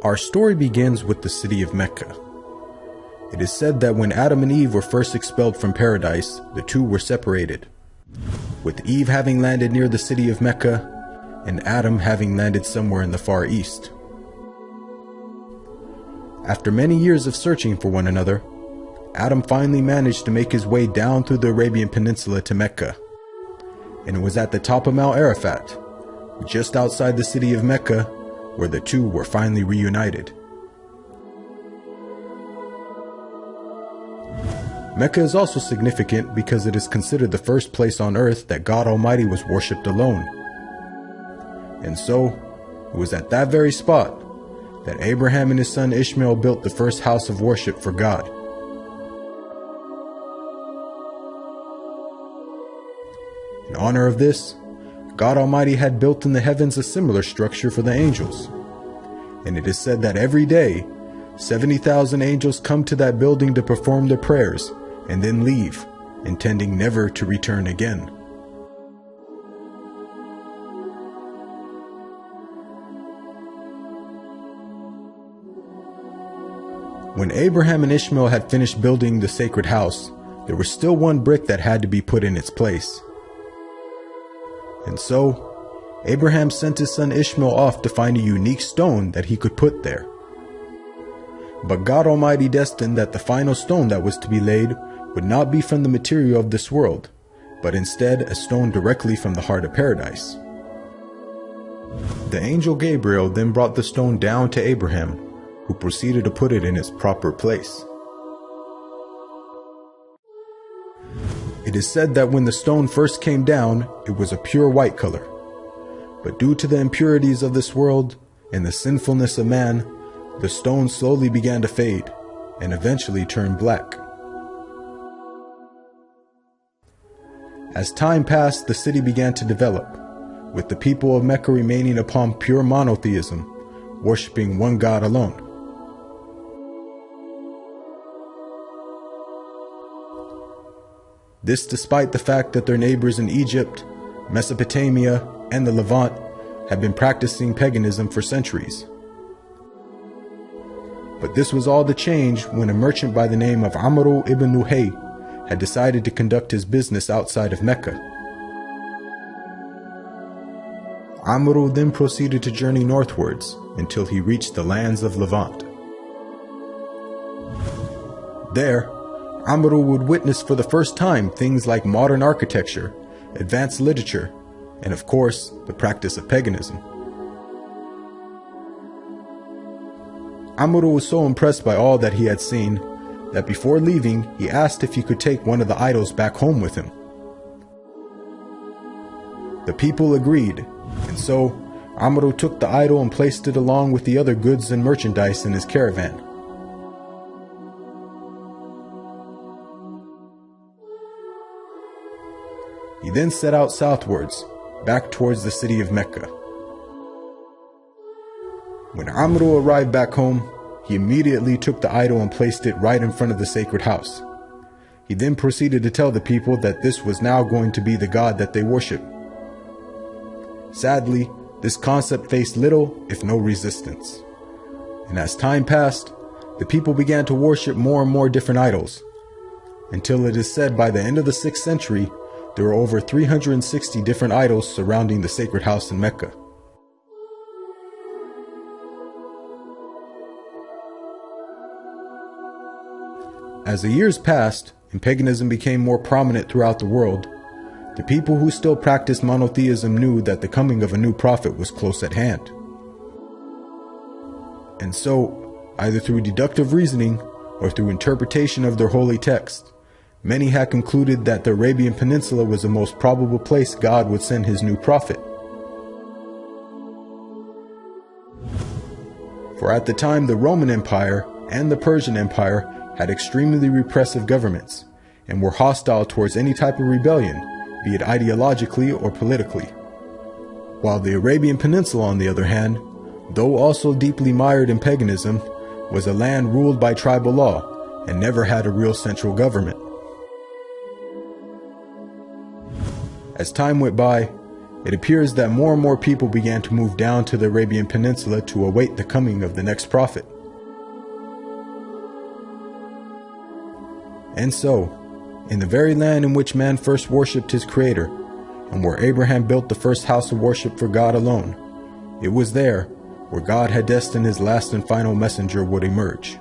Our story begins with the city of Mecca. It is said that when Adam and Eve were first expelled from paradise, the two were separated, with Eve having landed near the city of Mecca, and Adam having landed somewhere in the Far East. After many years of searching for one another, Adam finally managed to make his way down through the Arabian Peninsula to Mecca, and it was at the top of Mount Arafat, just outside the city of Mecca, where the two were finally reunited. Mecca is also significant because it is considered the first place on earth that God Almighty was worshipped alone. And so, it was at that very spot that Abraham and his son Ishmael built the first house of worship for God. In honor of this, God Almighty had built in the heavens a similar structure for the angels. And it is said that every day, 70,000 angels come to that building to perform their prayers and then leave, intending never to return again. When Abraham and Ishmael had finished building the sacred house, there was still one brick that had to be put in its place. And so, Abraham sent his son Ishmael off to find a unique stone that he could put there. But God Almighty destined that the final stone that was to be laid would not be from the material of this world, but instead a stone directly from the heart of paradise. The angel Gabriel then brought the stone down to Abraham, who proceeded to put it in its proper place. It is said that when the stone first came down, it was a pure white color. But due to the impurities of this world and the sinfulness of man, the stone slowly began to fade and eventually turned black. As time passed, the city began to develop, with the people of Mecca remaining upon pure monotheism, worshiping one God alone. This despite the fact that their neighbors in Egypt, Mesopotamia, and the Levant had been practicing paganism for centuries. But this was all to change when a merchant by the name of Amr ibn Luhay had decided to conduct his business outside of Mecca. Amr then proceeded to journey northwards until he reached the lands of Levant. There, Amr would witness for the first time things like modern architecture, advanced literature, and of course, the practice of paganism. Amr was so impressed by all that he had seen that before leaving, he asked if he could take one of the idols back home with him. The people agreed, and so Amr took the idol and placed it along with the other goods and merchandise in his caravan. He then set out southwards, back towards the city of Mecca. When Amr arrived back home, he immediately took the idol and placed it right in front of the sacred house. He then proceeded to tell the people that this was now going to be the God that they worship. Sadly, this concept faced little, if no resistance. And as time passed, the people began to worship more and more different idols, until it is said by the end of the 6th century, there were over 360 different idols surrounding the sacred house in Mecca. As the years passed and paganism became more prominent throughout the world, the people who still practiced monotheism knew that the coming of a new prophet was close at hand. And so, either through deductive reasoning or through interpretation of their holy text, many had concluded that the Arabian Peninsula was the most probable place God would send his new prophet. For at the time, the Roman Empire and the Persian Empire had extremely repressive governments and were hostile towards any type of rebellion, be it ideologically or politically. While the Arabian Peninsula, on the other hand, though also deeply mired in paganism, was a land ruled by tribal law and never had a real central government. As time went by, it appears that more and more people began to move down to the Arabian Peninsula to await the coming of the next prophet. And so, in the very land in which man first worshipped his Creator, and where Abraham built the first house of worship for God alone, it was there where God had destined his last and final messenger would emerge.